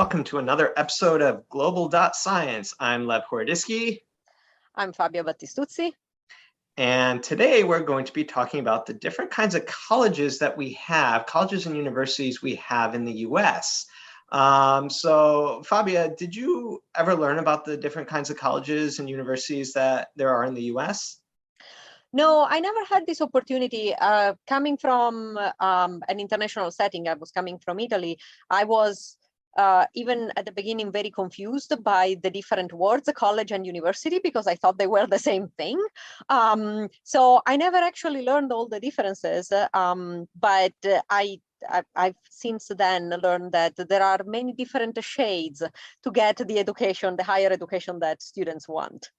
welcome to another episode of Global Science. I'm Lev Horodisky. I'm Fabio Battistuzzi. And today we're going to be talking about the different kinds of colleges that we have, colleges and universities we have in the US. So Fabia, did you ever learn about the different kinds of colleges and universities that there are in the US? No, I never had this opportunity. Coming from an international setting, I was coming from Italy. I was even at the beginning very confused by the different words, college and university, because I thought they were the same thing. So I never actually learned all the differences, but I've since then learned that there are many different shades to get the education, the higher education that students want.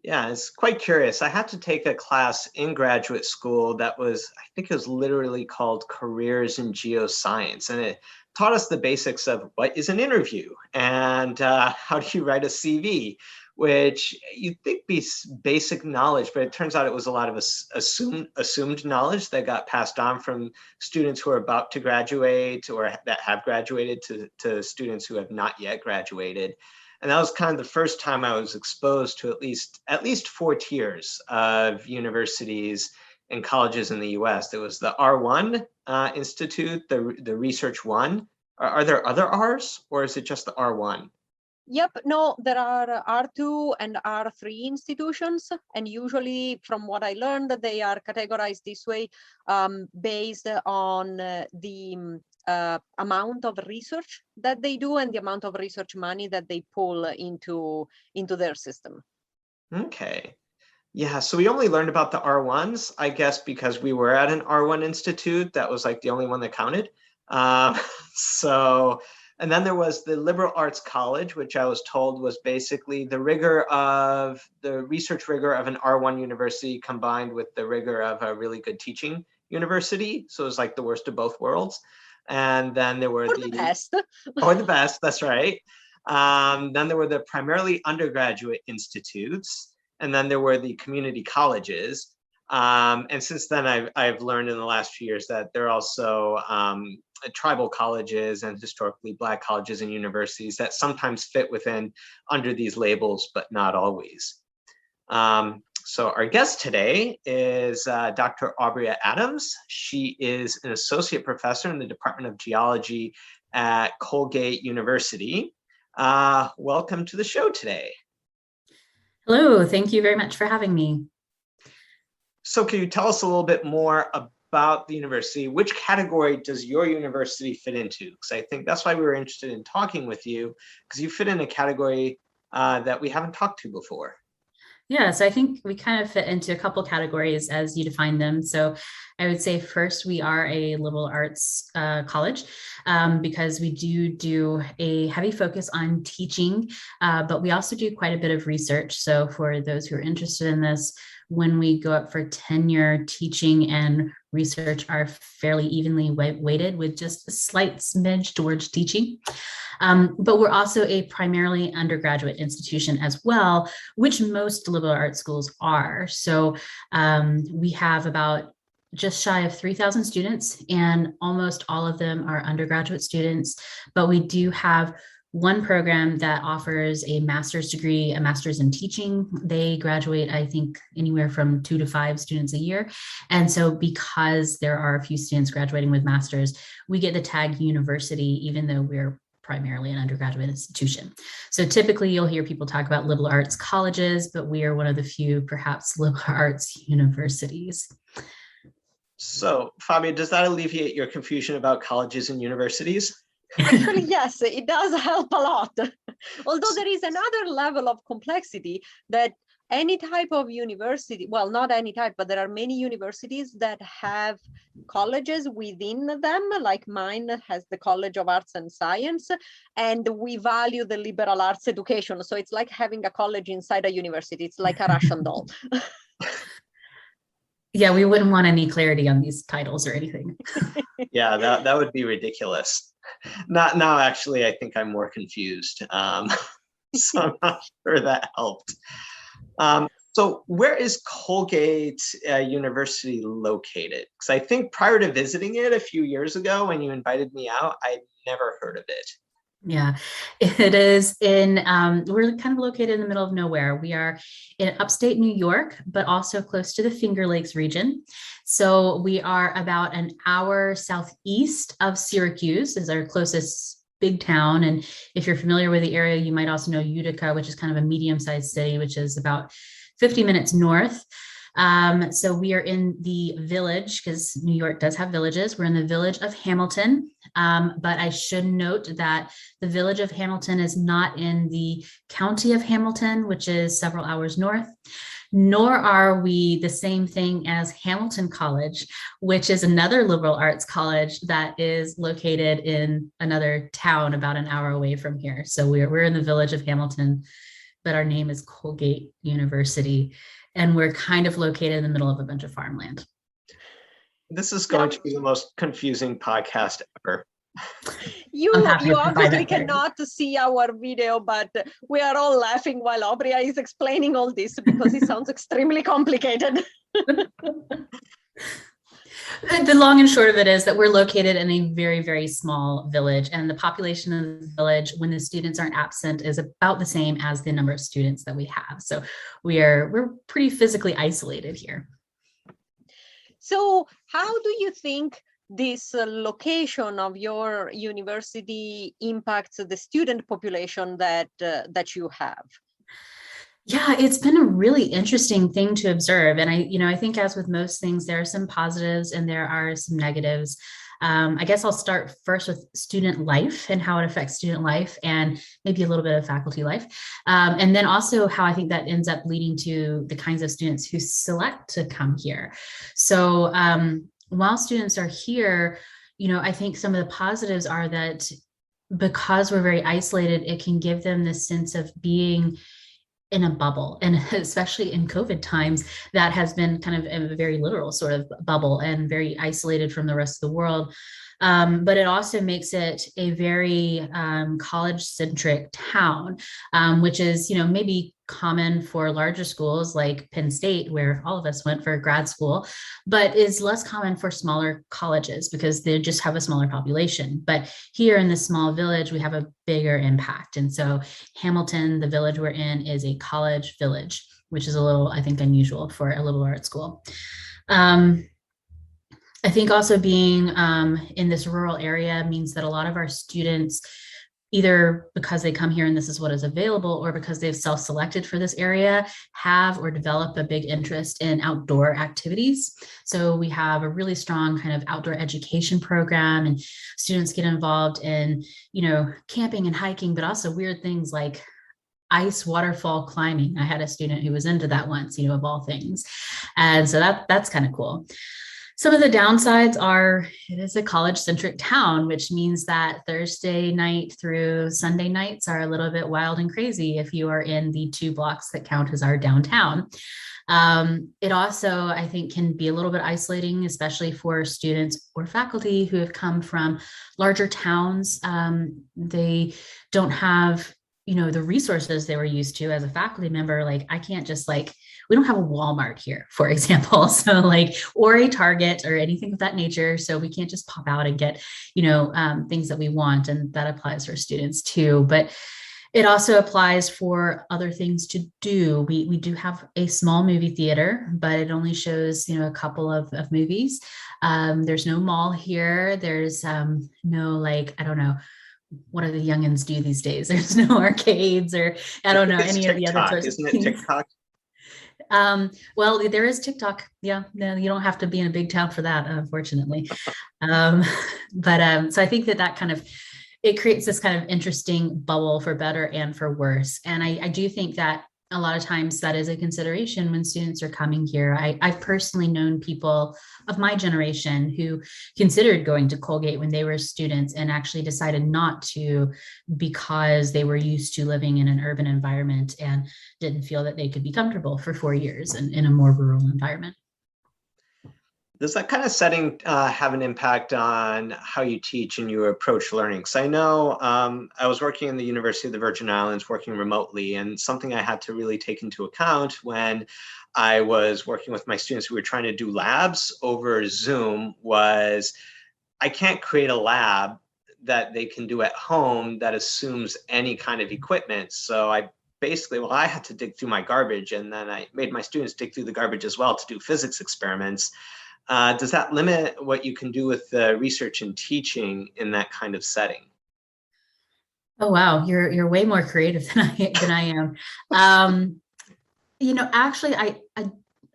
Yeah, it's quite curious. I had to take a class in graduate school that was, I think it was literally called Careers in Geoscience. And it taught us the basics of what is an interview and how do you write a CV, which you'd think be basic knowledge, but it turns out it was a lot of assumed knowledge that got passed on from students who are about to graduate or that have graduated to students who have not yet graduated. And that was kind of the first time I was exposed to at least 4 tiers of universities and colleges in the US. There was the R1 Institute, the Research 1. Are there other Rs, or is it just the R1? Yep, no, there are R2 and R3 institutions, and usually from what I learned, they are categorized this way based on the amount of research that they do and the amount of research money that they pull into their system. Okay. Yeah, so we only learned about the R1s, I guess, because we were at an R1 institute. That was like the only one that counted. And then there was the Liberal Arts College, which I was told was basically the research rigor of an R1 university combined with the rigor of a really good teaching university. So it was like the worst of both worlds. And then there were the best. Or the best, that's right. Then there were the primarily undergraduate institutes, and then there were the community colleges. And since then, I've learned in the last few years that there are also tribal colleges and historically Black colleges and universities that sometimes fit under these labels, but not always. So our guest today is Dr. Aubreya Adams. She is an associate professor in the Department of Geology at Colgate University. Welcome to the show today. Hello, thank you very much for having me. So can you tell us a little bit more about the university? Which category does your university fit into? Because I think that's why we were interested in talking with you, because you fit in a category that we haven't talked to before. Yeah, so I think we kind of fit into a couple categories as you define them. So I would say first, we are a liberal arts college because we do a heavy focus on teaching, but we also do quite a bit of research. So for those who are interested in this, when we go up for tenure, teaching and research are fairly evenly weighted with just a slight smidge towards teaching. But we're also a primarily undergraduate institution as well, which most liberal arts schools are. So we have about just shy of 3,000 students, and almost all of them are undergraduate students, but we do have one program that offers a master's degree, a master's in teaching. They graduate, I think, anywhere from 2 to 5 students a year. And so because there are a few students graduating with masters, we get the tag university, even though we're primarily an undergraduate institution. So typically you'll hear people talk about liberal arts colleges, but we are one of the few, perhaps, liberal arts universities. So Fabio, does that alleviate your confusion about colleges and universities? Actually, yes, it does help a lot. Although there is another level of complexity that any type of university, well, not any type, but there are many universities that have colleges within them, like mine has the College of Arts and Science, and we value the liberal arts education. So it's like having a college inside a university. It's like a Russian doll. Yeah, we wouldn't want any clarity on these titles or anything. Yeah, that would be ridiculous. Not now, actually, I think I'm more confused. So I'm not sure that helped. So where is Colgate University located? Because I think prior to visiting it a few years ago when you invited me out, I'd never heard of it. Yeah, it is we're kind of located in the middle of nowhere. We are in upstate New York, but also close to the Finger Lakes region. So we are about an hour southeast of Syracuse is our closest big town. And if you're familiar with the area, you might also know Utica, which is kind of a medium-sized city, which is about 50 minutes north. So we are in the village because New York does have villages. We're in the village of Hamilton. But I should note that the village of Hamilton is not in the county of Hamilton, which is several hours north, nor are we the same thing as Hamilton College, which is another liberal arts college that is located in another town about an hour away from here. So we're in the village of Hamilton, but our name is Colgate University, and we're kind of located in the middle of a bunch of farmland. This is going to be the most confusing podcast ever. You obviously cannot see our video, but we are all laughing while Aubreya is explaining all this because it sounds extremely complicated. The long and short of it is that we're located in a very, very small village, and the population of the village, when the students aren't absent, is about the same as the number of students that we have. So we're pretty physically isolated here. So how do you think this location of your university impacts the student population that you have? Yeah, it's been a really interesting thing to observe. And I think as with most things, there are some positives and there are some negatives. I guess I'll start first with student life and how it affects student life and maybe a little bit of faculty life. And then also how I think that ends up leading to the kinds of students who select to come here. So while students are here, I think some of the positives are that because we're very isolated, it can give them this sense of being in a bubble, and especially in COVID times, that has been kind of a very literal sort of bubble and very isolated from the rest of the world. But it also makes it a very college-centric town, which is, maybe common for larger schools like Penn State, where all of us went for grad school, but is less common for smaller colleges because they just have a smaller population. But here in this small village, we have a bigger impact. And so Hamilton, the village we're in, is a college village, which is a little, I think, unusual for a liberal arts school. I think also being in this rural area means that a lot of our students, either because they come here and this is what is available, or because they've self-selected for this area, have or develop a big interest in outdoor activities. So we have a really strong kind of outdoor education program, and students get involved in, camping and hiking, but also weird things like ice waterfall climbing. I had a student who was into that once, of all things. And so that's kind of cool. Some of the downsides are it is a college-centric town, which means that Thursday night through Sunday nights are a little bit wild and crazy if you are in the 2 blocks that count as our downtown. It also, I think, can be a little bit isolating, especially for students or faculty who have come from larger towns. They don't have, the resources they were used to as a faculty member. Like, I can't just we don't have a Walmart here, for example. So or a Target or anything of that nature. So we can't just pop out and get, things that we want. And that applies for students too. But it also applies for other things to do. We do have a small movie theater, but it only shows, a couple of movies. There's no mall here. There's no, I don't know, what do the youngins do these days? There's no arcades or I don't know, any of the other sorts of things. Isn't it TikTok? Well, there is TikTok. Yeah, no, you don't have to be in a big town for that, unfortunately. So I think that kind of, it creates this kind of interesting bubble for better and for worse. And I do think that a lot of times that is a consideration when students are coming here. I've personally known people of my generation who considered going to Colgate when they were students and actually decided not to because they were used to living in an urban environment and didn't feel that they could be comfortable for 4 years in a more rural environment. Does that kind of setting have an impact on how you teach and you approach learning? Because I know I was working in the University of the Virgin Islands, working remotely, and something I had to really take into account when I was working with my students who were trying to do labs over Zoom was I can't create a lab that they can do at home that assumes any kind of equipment. So I basically, well, I had to dig through my garbage, and then I made my students dig through the garbage as well to do physics experiments. Does that limit what you can do with the research and teaching in that kind of setting? Oh wow, you're way more creative than I am. Actually,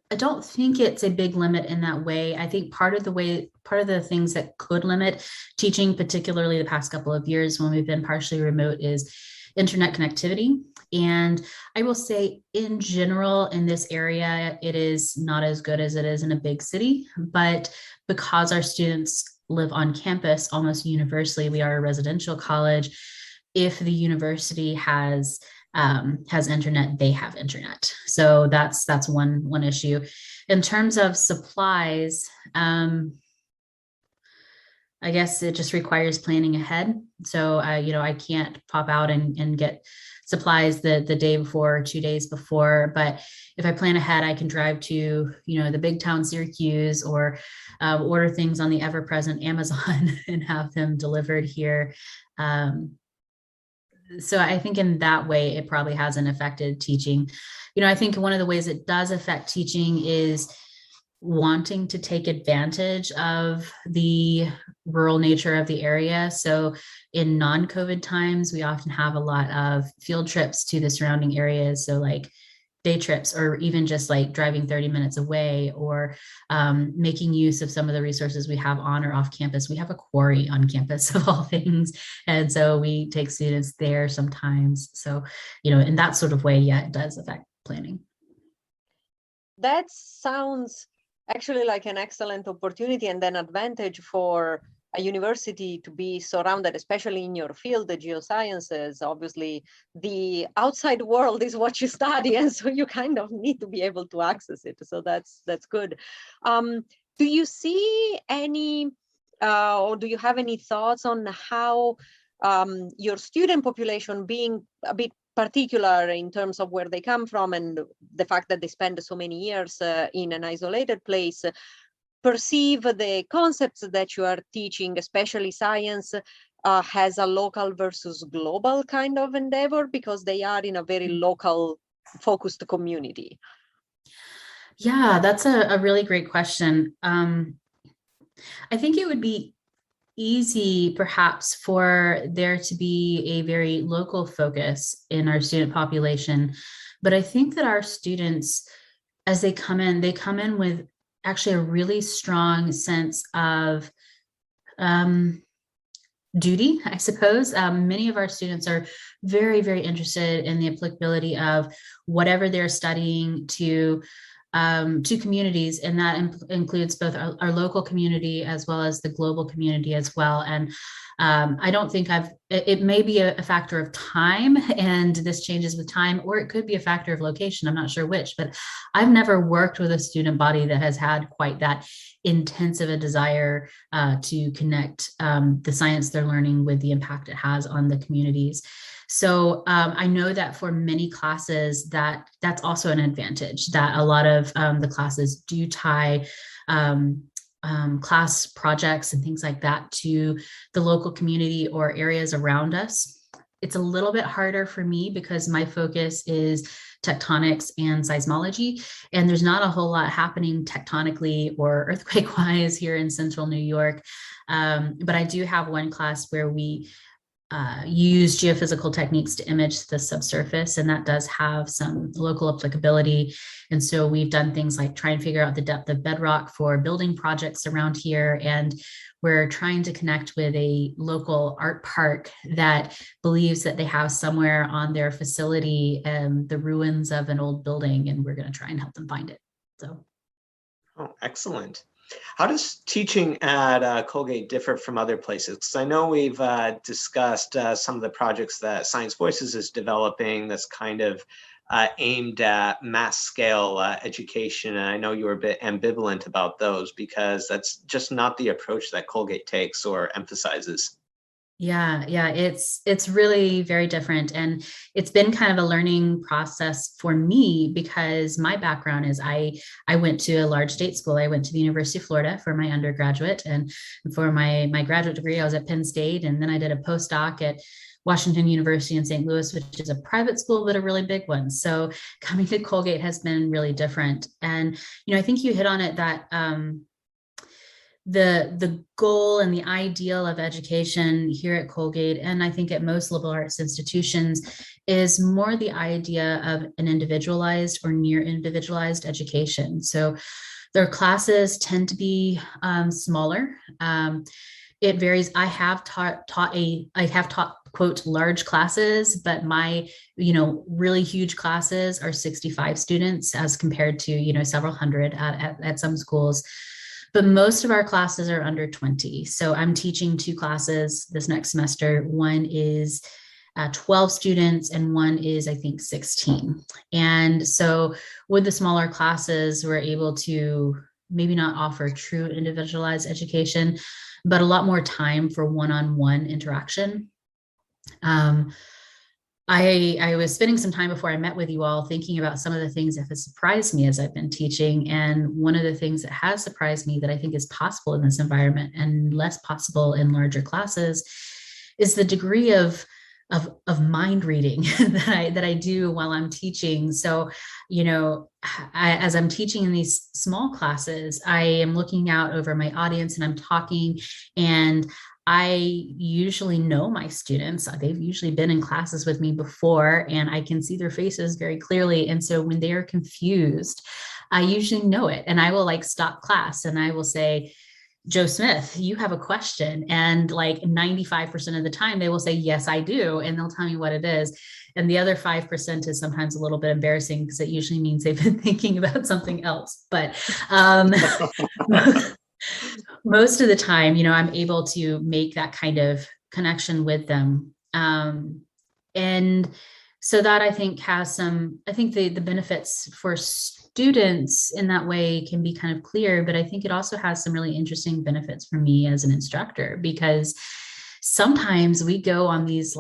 I don't think it's a big limit in that way. I think part of the things that could limit teaching, particularly the past couple of years when we've been partially remote, is internet connectivity. And I will say, in general, in this area, it is not as good as it is in a big city. But because our students live on campus almost universally, we are a residential college. If the university has internet, they have internet. So that's one issue. In terms of supplies, I guess it just requires planning ahead. So I can't pop out and get supplies the day before or 2 days before. But if I plan ahead, I can drive to the big town Syracuse, or order things on the ever-present Amazon and have them delivered here. So I think in that way, it probably hasn't affected teaching. I think one of the ways it does affect teaching is wanting to take advantage of the rural nature of the area. So in non-COVID times, we often have a lot of field trips to the surrounding areas. So like day trips, or even just like driving 30 minutes away, or making use of some of the resources we have on or off campus. We have a quarry on campus of all things. And so we take students there sometimes. So, in that sort of way, yeah, it does affect planning. That sounds actually like an excellent opportunity and an advantage for a university to be surrounded, especially in your field, the geosciences. Obviously, the outside world is what you study, and so you kind of need to be able to access it. So that's good. Do you see any, or do you have any thoughts on how your student population, being a bit particular in terms of where they come from and the fact that they spend so many years in an isolated place, perceive the concepts that you are teaching, especially science, has a local versus global kind of endeavor, because they are in a very local focused community? Yeah, that's a really great question. I think it would be easy perhaps for there to be a very local focus in our student population. But I think that our students, as they come in with actually a really strong sense of duty, I suppose. Many of our students are very, very interested in the applicability of whatever they're studying to communities, and that includes both our local community as well as the global community as well. And I don't think it may be a factor of time, and this changes with time, or it could be a factor of location. I'm not sure which, but I've never worked with a student body that has had quite that intense of a desire to connect the science they're learning with the impact it has on the communities. So I know that for many classes that's also an advantage, that a lot of the classes do tie class projects and things like that to the local community or areas around us. It's a little bit harder for me because my focus is tectonics and seismology, and there's not a whole lot happening tectonically or earthquake wise here in central New York. But I do have one class where we use geophysical techniques to image the subsurface, and that does have some local applicability. And so we've done things like try and figure out the depth of bedrock for building projects around here, and we're trying to connect with a local art park that believes that they have somewhere on their facility the ruins of an old building, and we're going to try and help them find it. So, oh, excellent. How does teaching at Colgate differ from other places? Because I know we've discussed some of the projects that Science Voices is developing that's kind of aimed at mass scale education. And I know you were a bit ambivalent about those because that's just not the approach that Colgate takes or emphasizes. Yeah, it's really very different, and it's been kind of a learning process for me because my background is I went to a large state school. I went to the University of Florida for my undergraduate, and for my graduate degree I was at Penn State, and then I did a postdoc at Washington University in St. Louis, which is a private school but a really big one. So coming to Colgate has been really different, and I think you hit on it that the goal and the ideal of education here at Colgate, and I think at most liberal arts institutions, is more the idea of an individualized or near individualized education. So their classes tend to be smaller. It varies. I have taught quote large classes, but my really huge classes are 65 students as compared to several hundred at some schools. But most of our classes are under 20. So I'm teaching two classes this next semester. One is 12 students and one is, I think, 16. And so with the smaller classes, we're able to maybe not offer true individualized education, but a lot more time for one-on-one interaction. I was spending some time before I met with you all thinking about some of the things that have surprised me as I've been teaching. And one of the things that has surprised me that I think is possible in this environment and less possible in larger classes is the degree of mind reading that I do while I'm teaching. So, as I'm teaching in these small classes, I am looking out over my audience and I'm talking, and I usually know my students. They've usually been in classes with me before, and I can see their faces very clearly. And so when they are confused, I usually know it. And I will stop class and I will say, Joe Smith, you have a question. And 95% of the time they will say, yes, I do. And they'll tell me what it is. And the other 5% is sometimes a little bit embarrassing because it usually means they've been thinking about something else. But most of the time, I'm able to make that kind of connection with them. And so that I think the benefits for students in that way can be kind of clear, but I think it also has some really interesting benefits for me as an instructor, because sometimes we go on these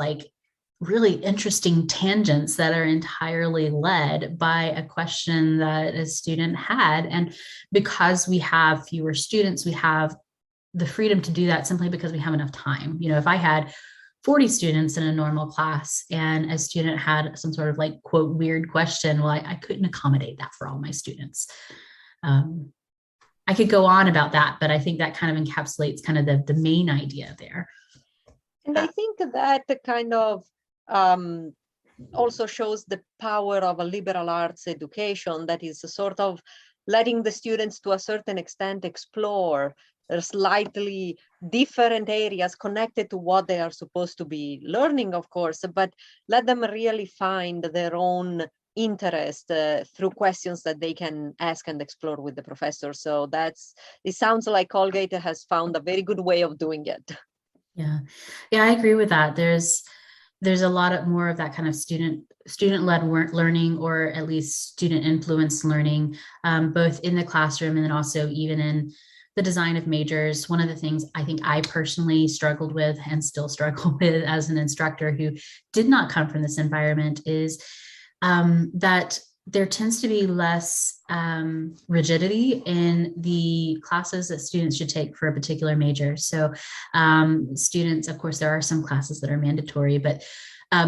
really interesting tangents that are entirely led by a question that a student had. And because we have fewer students, we have the freedom to do that simply because we have enough time. If I had 40 students in a normal class and a student had some sort of quote weird question, well, I couldn't accommodate that for all my students. I could go on about that, but I think that kind of encapsulates kind of the main idea there. And I think that kind of also shows the power of a liberal arts education that is sort of letting the students to a certain extent explore slightly different areas connected to what they are supposed to be learning, of course, but let them really find their own interest through questions that they can ask and explore with the professor. So it sounds like Colgate has found a very good way of doing it. Yeah, I agree with that. There's a lot more of that kind of student-led learning, or at least student-influenced learning, both in the classroom and then also even in the design of majors. One of the things I think I personally struggled with and still struggle with as an instructor who did not come from this environment is that there tends to be less rigidity in the classes that students should take for a particular major. So students, of course, there are some classes that are mandatory, but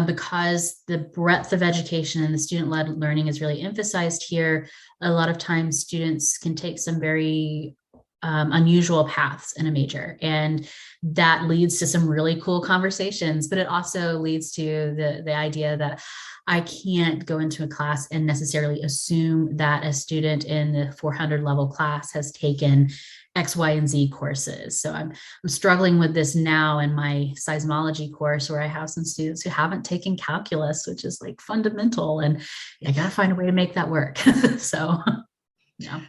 because the breadth of education and the student-led learning is really emphasized here, a lot of times students can take some very unusual paths in a major, and that leads to some really cool conversations, but it also leads to the idea that I can't go into a class and necessarily assume that a student in the 400 level class has taken X, Y, and Z courses. So I'm struggling with this now in my seismology course, where I have some students who haven't taken calculus, which is fundamental, and I got to find a way to make that work. So, yeah.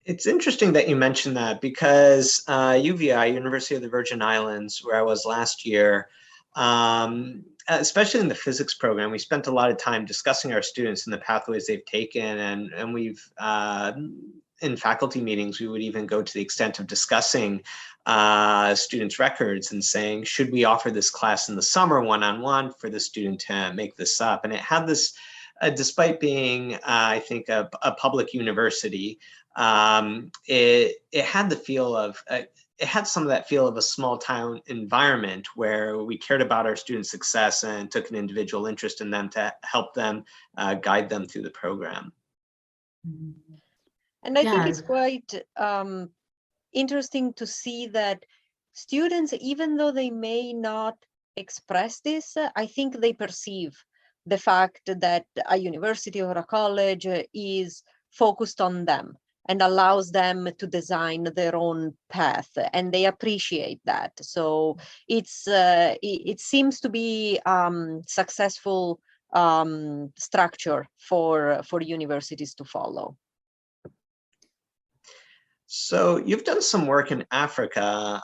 It's interesting that you mentioned that, because UVI, University of the Virgin Islands, where I was last year, especially in the physics program, we spent a lot of time discussing our students and the pathways they've taken, and we've in faculty meetings, we would even go to the extent of discussing students' records and saying, should we offer this class in the summer one-on-one for the student to make this up? And it had this, despite being, I think, a public university, it had the feel of, it had some of that feel of a small town environment where we cared about our students' success and took an individual interest in them to help them, guide them through the program. And I think it's quite interesting to see that students, even though they may not express this, I think they perceive the fact that a university or a college is focused on them and allows them to design their own path, and they appreciate that. So it seems to be successful structure for universities to follow. So you've done some work in Africa.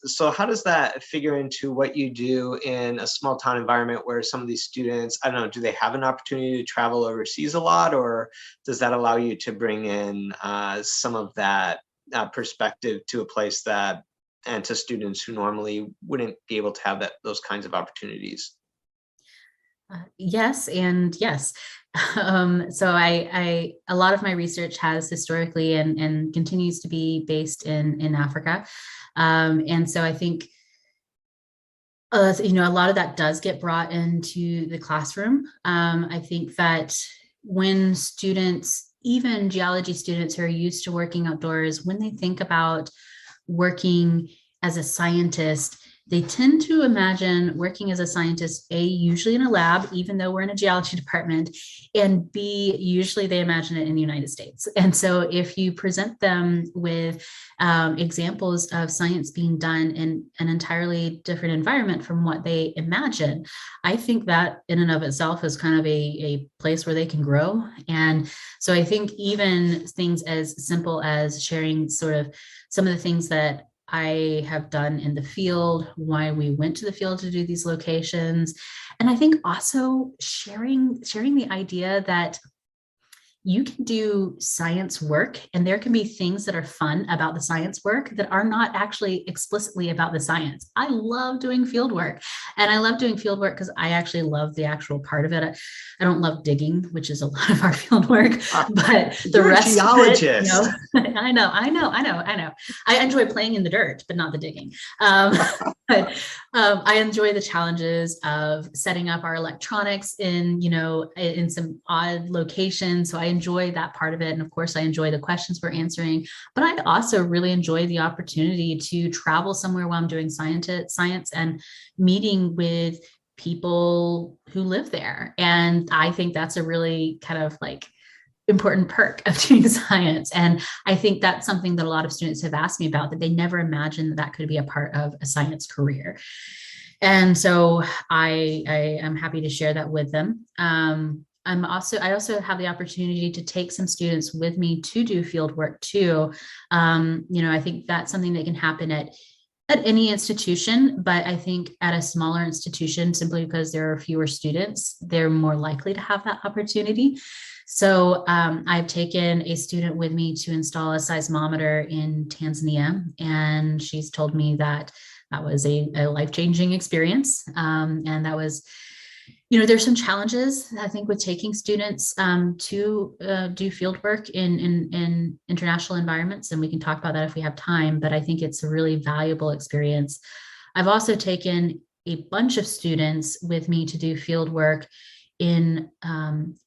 So how does that figure into what you do in a small town environment where some of these students, I don't know, do they have an opportunity to travel overseas a lot, or does that allow you to bring in some of that perspective to a place that, and to students who normally wouldn't be able to have those kinds of opportunities? Yes, and yes. So a lot of my research has historically and continues to be based in Africa. And so I think, a lot of that does get brought into the classroom. I think that when students, even geology students who are used to working outdoors, when they think about working as a scientist, they tend to imagine working as a scientist, A, usually in a lab, even though we're in a geology department, and B, usually they imagine it in the United States. And so if you present them with examples of science being done in an entirely different environment from what they imagine, I think that in and of itself is kind of a place where they can grow. And so I think even things as simple as sharing sort of some of the things that I have done in the field, why we went to the field to do these locations. And I think also sharing the idea that you can do science work and there can be things that are fun about the science work that are not actually explicitly about the science. I love doing field work, and I love doing field work because I actually love the actual part of it. I don't love digging, which is a lot of our field work, but the rest geologist. of it, I know. I enjoy playing in the dirt, but not the digging. But I enjoy the challenges of setting up our electronics in some odd locations. So I enjoy that part of it. And of course, I enjoy the questions we're answering, but I also really enjoy the opportunity to travel somewhere while I'm doing science and meeting with people who live there. And I think that's a really kind of like important perk of doing science. And I think that's something that a lot of students have asked me about, that they never imagined that could be a part of a science career. And so I am happy to share that with them. I also have the opportunity to take some students with me to do field work too. I think that's something that can happen at any institution, but I think at a smaller institution, simply because there are fewer students, they're more likely to have that opportunity. So I've taken a student with me to install a seismometer in Tanzania, and she's told me that was a life-changing experience. And that was, there's some challenges, I think, with taking students to do field work in international environments, and we can talk about that if we have time, but I think it's a really valuable experience. I've also taken a bunch of students with me to do field work in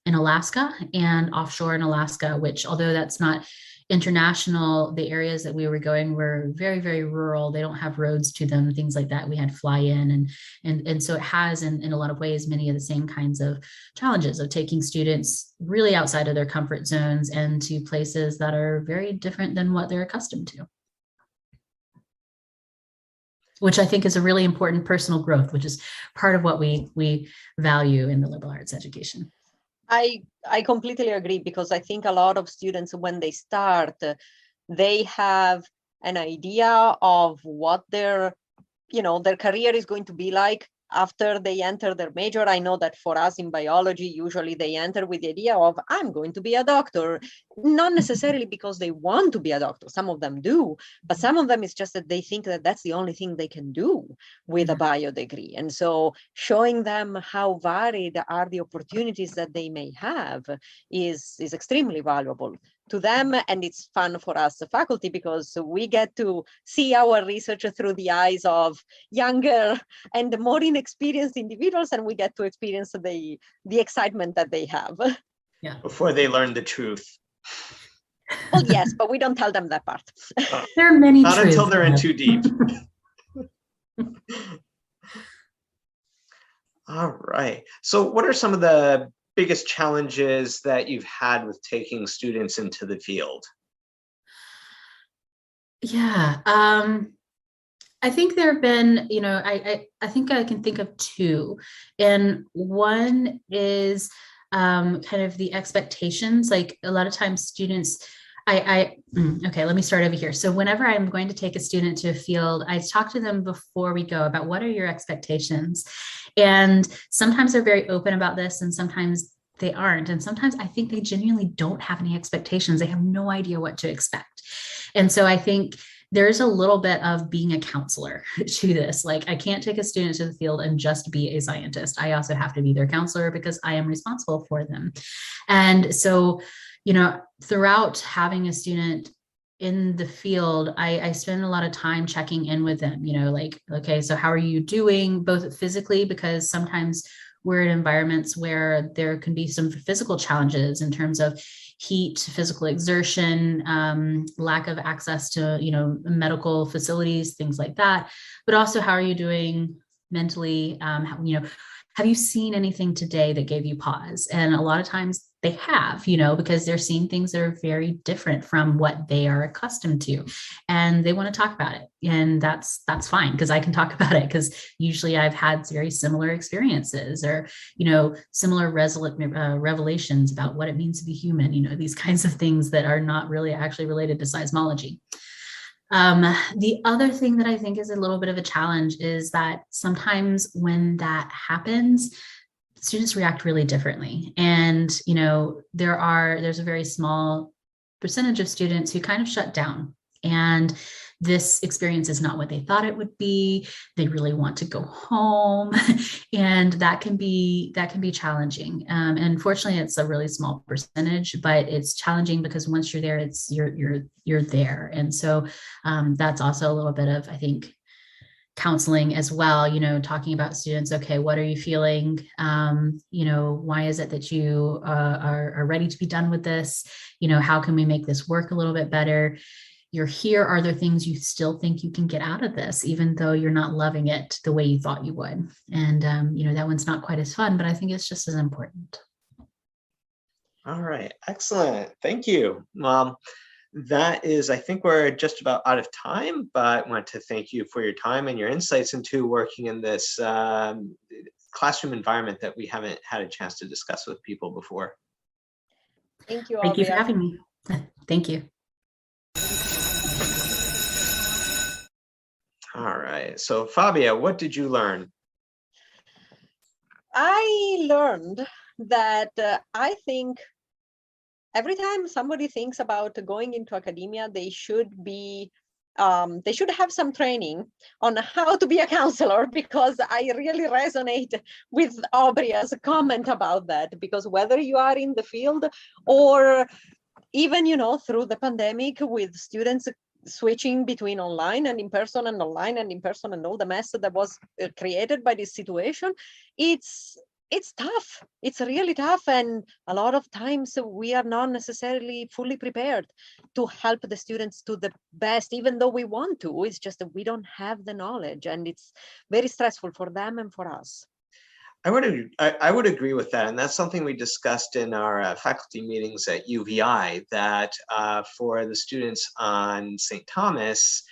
Alaska and offshore in Alaska, which, although that's not international, the areas that we were going were very, very rural. They don't have roads to them, things like that. We had to fly in, and so it has, in a lot of ways, many of the same kinds of challenges of taking students really outside of their comfort zones and to places that are very different than what they're accustomed to, which I think is a really important personal growth, which is part of what we value in the liberal arts education. I completely agree, because I think a lot of students, when they start, they have an idea of what their career is going to be like after they enter their major, I know that for us in biology, usually they enter with the idea of, I'm going to be a doctor, not necessarily because they want to be a doctor. Some of them do, but some of them it's just that they think that that's the only thing they can do with a bio degree. And so showing them how varied are the opportunities that they may have is extremely valuable to them. And it's fun for us, the faculty, because we get to see our research through the eyes of younger and more inexperienced individuals, and we get to experience the excitement that they have. Yeah. Before they learn the truth. Well, yes, but we don't tell them that part. There are many Not truths. until they're in too deep. All right. So what are some of the biggest challenges that you've had with taking students into the field? Yeah. I think there have been, I think I can think of two. And one is kind of the expectations. Like a lot of times students, okay, let me start over here. So whenever I'm going to take a student to a field, I talk to them before we go about what are your expectations. And sometimes they're very open about this, and sometimes they aren't. And sometimes I think they genuinely don't have any expectations. They have no idea what to expect. And so I think there's a little bit of being a counselor to this. Like, I can't take a student to the field and just be a scientist. I also have to be their counselor because I am responsible for them. And so, throughout having a student in the field, I spend a lot of time checking in with them, like, okay, so how are you doing, both physically, because sometimes we're in environments where there can be some physical challenges in terms of heat, physical exertion, lack of access to, medical facilities, things like that. But also, how are you doing mentally? Have you seen anything today that gave you pause? And a lot of times they have, because they're seeing things that are very different from what they are accustomed to, and they want to talk about it. And that's fine, because I can talk about it, because usually I've had very similar experiences, or, similar revelations about what it means to be human, these kinds of things that are not really actually related to seismology. The other thing that I think is a little bit of a challenge is that sometimes when that happens, students react really differently. And, there's a very small percentage of students who kind of shut down, and this experience is not what they thought it would be. They really want to go home. And that can be challenging. And fortunately, it's a really small percentage, but it's challenging because once you're there, you're there. And so that's also a little bit of, I think, counseling as well, talking about students. Okay, what are you feeling? Why is it that you are ready to be done with this? How can we make this work a little bit better? You're here. Are there things you still think you can get out of this, even though you're not loving it the way you thought you would? And, that one's not quite as fun, but I think it's just as important. All right. Excellent. Thank you. That is, I think we're just about out of time, but I want to thank you for your time and your insights into working in this classroom environment that we haven't had a chance to discuss with people before. Thank you, Thank you for Aubreya. having me. Thank you. All right. So Fabia, what did you learn? I learned that I think every time somebody thinks about going into academia, they should have some training on how to be a counselor, because I really resonate with Aubreya's comment about that, because whether you are in the field or even, through the pandemic with students switching between online and in person and online and in person and all the mess that was created by this situation, it's tough. It's really tough. And a lot of times we are not necessarily fully prepared to help the students to the best, even though we want to. It's just that we don't have the knowledge, and it's very stressful for them and for us. I would agree with that. And that's something we discussed in our faculty meetings at UVI, that for the students on St. Thomas,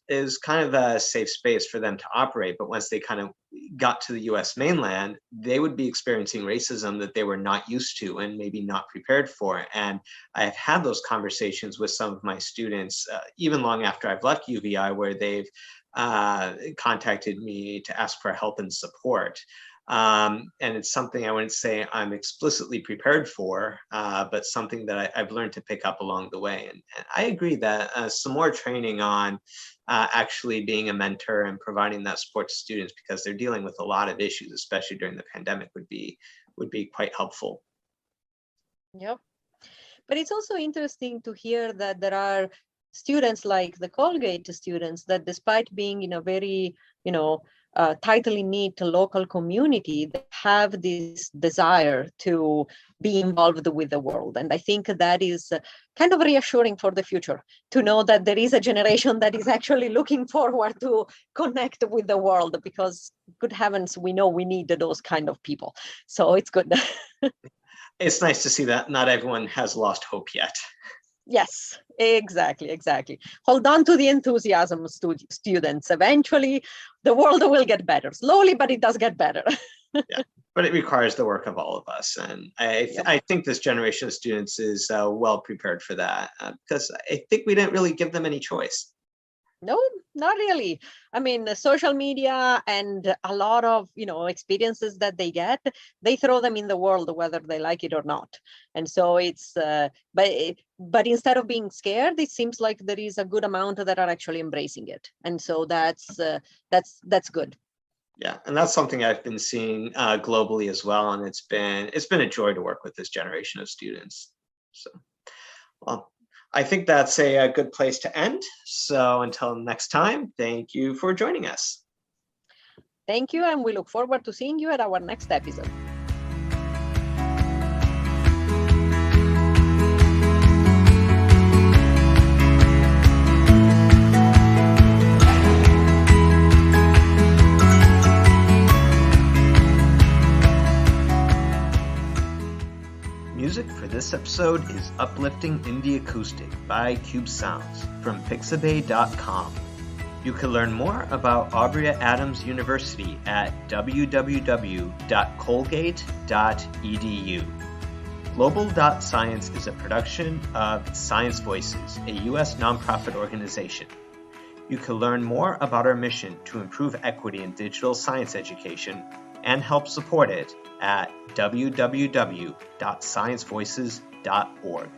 is kind of a safe space for them to operate. But once they kind of got to the US mainland, they would be experiencing racism that they were not used to and maybe not prepared for. And I've had those conversations with some of my students, even long after I've left UVI, where they've contacted me to ask for help and support. And it's something I wouldn't say I'm explicitly prepared for, but something that I've learned to pick up along the way. And I agree that some more training on actually being a mentor and providing that support to students, because they're dealing with a lot of issues, especially during the pandemic, would be quite helpful. Yep. But it's also interesting to hear that there are students like the Colgate students that, despite being in a very, tightly knit local community, they have this desire to be involved with the world. And I think that is kind of reassuring for the future, to know that there is a generation that is actually looking forward to connect with the world, because good heavens, we know we need those kind of people. So it's good. It's nice to see that not everyone has lost hope yet. Yes, exactly. Hold on to the enthusiasm, students. Eventually, the world will get better. Slowly, but it does get better. Yeah, but it requires the work of all of us. And I think this generation of students is well prepared for that, because I think we didn't really give them any choice. No, not really. I mean, social media and a lot of, experiences that they get, they throw them in the world, whether they like it or not. And so it's, but instead of being scared, it seems like there is a good amount that are actually embracing it. And so that's good. Yeah, and that's something I've been seeing globally as well. And it's been a joy to work with this generation of students. So, well, I think that's a good place to end. So until next time, thank you for joining us. Thank you, and we look forward to seeing you at our next episode. Music for this episode is Uplifting Indie Acoustic by Cube Sounds from pixabay.com. You can learn more about Aubreya Adams University at www.colgate.edu. Global.Science is a production of Science Voices, a U.S. nonprofit organization. You can learn more about our mission to improve equity in digital science education and help support it at www.sciencevoices.org.